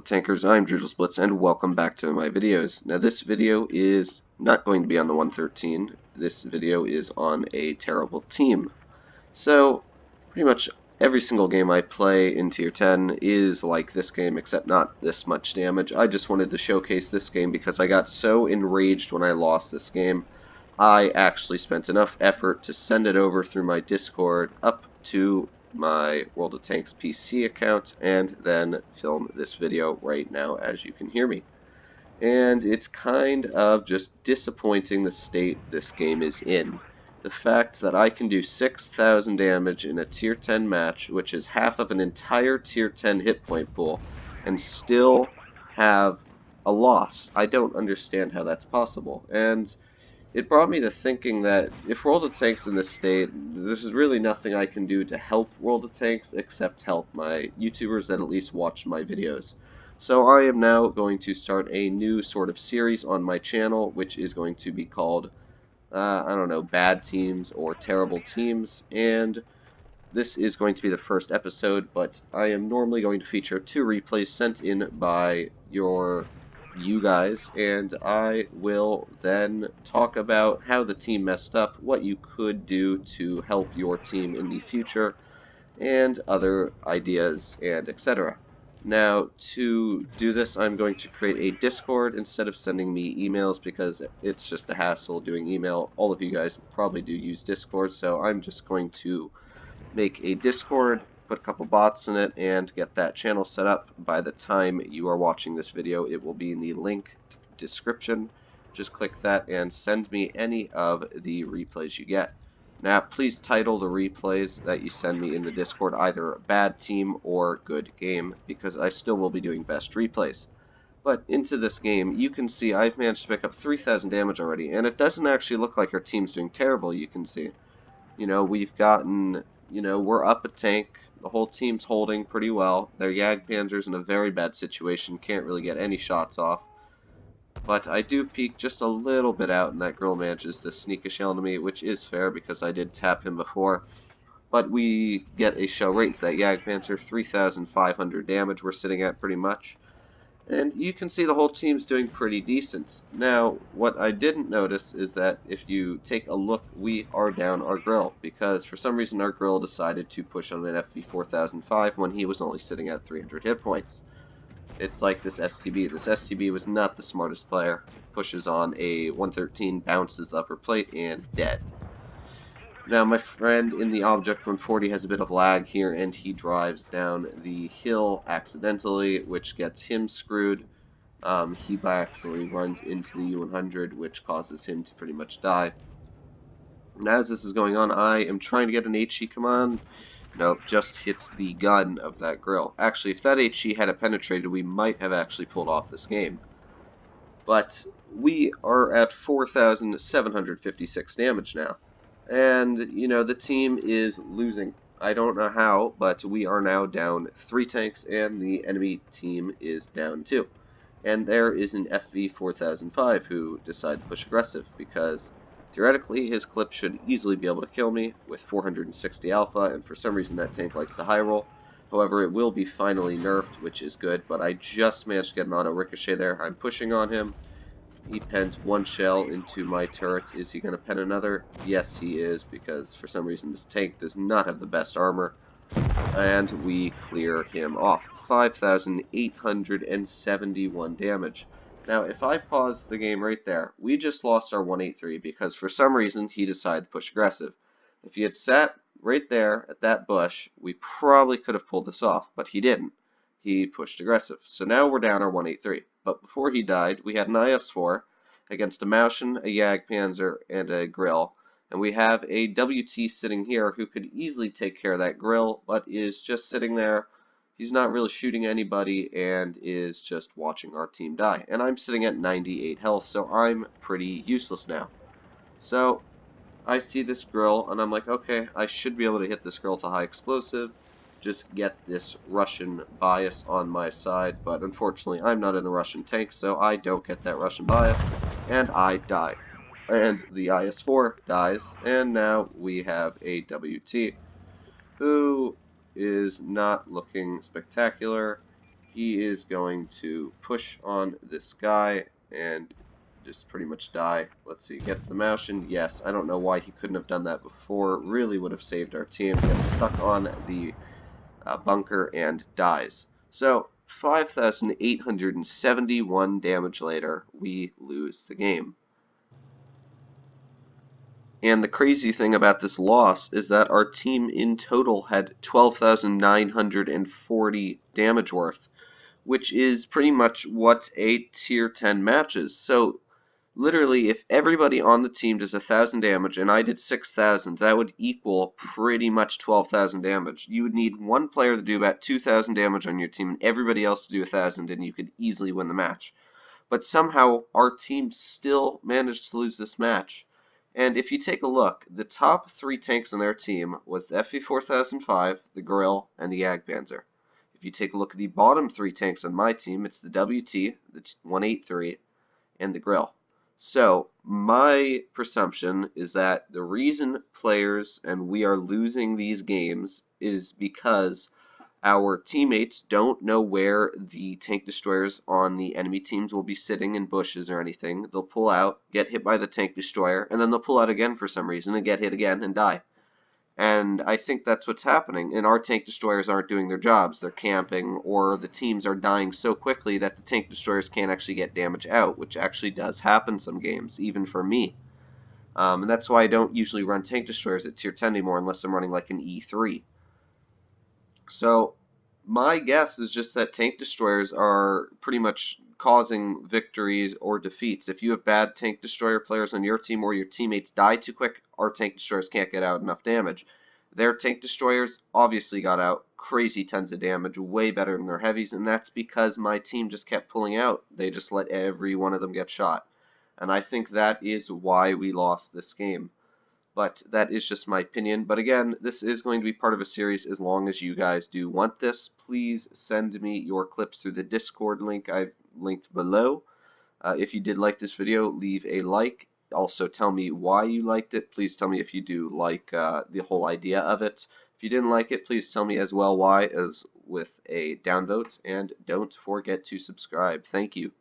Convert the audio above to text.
Tankers, I'm Blitz, and welcome back to my videos. Now this video is not going to be on the 113, this video is on a terrible team. So, pretty much every single game I play in Tier 10 is like this game, except not this much damage. I just wanted to showcase this game because I got so enraged when I lost this game. I actually spent enough effort to send it over through my Discord up to my World of Tanks PC account and then film this video right now as you can hear me. And it's kind of just disappointing the state this game is in. The fact that I can do 6,000 damage in a Tier 10 match, which is half of an entire Tier 10 hit point pool, and still have a loss. I don't understand how that's possible. And it brought me to thinking that if World of Tanks in this state, there's really nothing I can do to help World of Tanks except help my YouTubers that at least watch my videos. So I am now going to start a new sort of series on my channel, which is going to be called, I don't know, Bad Teams or Terrible Teams, and this is going to be the first episode, but I am normally going to feature 2 replays sent in by you guys, and I will then talk about how the team messed up, what you could do to help your team in the future, and other ideas and etc. Now, to do this, I'm going to create a Discord instead of sending me emails because it's just a hassle doing email. All of you guys probably do use Discord, so I'm just going to make a Discord, put a couple bots in it, and get that channel set up. By the time you are watching this video, it will be in the linked description. Just click that and send me any of the replays you get. Now, please title the replays that you send me in the Discord either Bad Team or Good Game, because I still will be doing best replays. But into this game, you can see I've managed to pick up 3,000 damage already, and it doesn't actually look like our team's doing terrible, you can see. You know, we've gotten, we're up a tank. The whole team's holding pretty well. Their Jagdpanzer's in a very bad situation. Can't really get any shots off. But I do peek just a little bit out, and that girl manages to sneak a shell into me, which is fair because I did tap him before. But we get a shell right into that Jagdpanzer. 3,500 damage we're sitting at pretty much. And you can see the whole team's doing pretty decent. Now, what I didn't notice is that if you take a look, we are down our grill, because for some reason our grill decided to push on an FV 4005 when he was only sitting at 300 hit points. It's like this STB. This STB was not the smartest player. Pushes on a 113, bounces upper plate, and dead. Now, my friend in the Object 140 has a bit of lag here, and he drives down the hill accidentally, which gets him screwed. He by accidentally runs into the U100, which causes him to pretty much die. And as this is going on, I am trying to get an HE, come on. Nope, just hits the gun of that grill. Actually, if that HE had penetrated, we might have actually pulled off this game. But we are at 4,756 damage now. And, the team is losing. I don't know how, but we are now down 3 tanks, and the enemy team is down 2. And there is an FV 4005 who decided to push aggressive, because theoretically his clip should easily be able to kill me with 460 alpha, and for some reason that tank likes the high roll. However, it will be finally nerfed, which is good, but I just managed to get an auto ricochet there. I'm pushing on him. He penned 1 shell into my turret. Is he going to pen another? Yes, he is, because for some reason this tank does not have the best armor. And we clear him off. 5,871 damage. Now, if I pause the game right there, we just lost our 183 because for some reason he decided to push aggressive. If he had sat right there at that bush, we probably could have pulled this off, but he didn't. He pushed aggressive. So now we're down our 183. But before he died, we had an IS-4 against a Maushan, a Jagdpanzer, and a Grill. And we have a WT sitting here who could easily take care of that Grill, but is just sitting there. He's not really shooting anybody and is just watching our team die. And I'm sitting at 98 health, so I'm pretty useless now. So I see this Grill, and I'm like, okay, I should be able to hit this Grill with a high explosive. Just get this Russian bias on my side, but unfortunately I'm not in a Russian tank, so I don't get that Russian bias, and I die. And the IS-4 dies, and now we have a WT, who is not looking spectacular. he is going to push on this guy and just pretty much die. Let's see, gets the Moushin. Yes, I don't know why he couldn't have done that before. Really would have saved our team. Gets stuck on the bunker and dies. So 5,871 damage later, we lose the game. And the crazy thing about this loss is that our team in total had 12,940 damage worth, which is pretty much what a tier 10 match is. So literally, if everybody on the team does 1,000 damage and I did 6,000, that would equal pretty much 12,000 damage. You would need one player to do about 2,000 damage on your team and everybody else to do 1,000, and you could easily win the match. But somehow, our team still managed to lose this match. And if you take a look, the top 3 tanks on their team was the FV4005, the Grill, and the Agpanzer. If you take a look at the bottom 3 tanks on my team, it's the WT, the 183, and the Grill. So, my presumption is that the reason players and we are losing these games is because our teammates don't know where the tank destroyers on the enemy teams will be sitting in bushes or anything. They'll pull out, get hit by the tank destroyer, and then they'll pull out again for some reason and get hit again and die. And I think that's what's happening. And our tank destroyers aren't doing their jobs. They're camping, or the teams are dying so quickly that the tank destroyers can't actually get damage out, which actually does happen some games, even for me. And that's why I don't usually run tank destroyers at tier 10 anymore unless I'm running like an E3. So my guess is just that tank destroyers are pretty much causing victories or defeats. If you have bad tank destroyer players on your team or your teammates die too quick, our tank destroyers can't get out enough damage. Their tank destroyers obviously got out crazy tons of damage, way better than their heavies, and that's because my team just kept pulling out. They just let every one of them get shot. And I think that is why we lost this game. But that is just my opinion. But again, this is going to be part of a series as long as you guys do want this. Please send me your clips through the Discord link I've linked below. If you did like this video, leave a like. Also tell me why you liked it. Please tell me if you do like the whole idea of it. If you didn't like it, please tell me as well why, as with a downvote. And don't forget to subscribe. Thank you.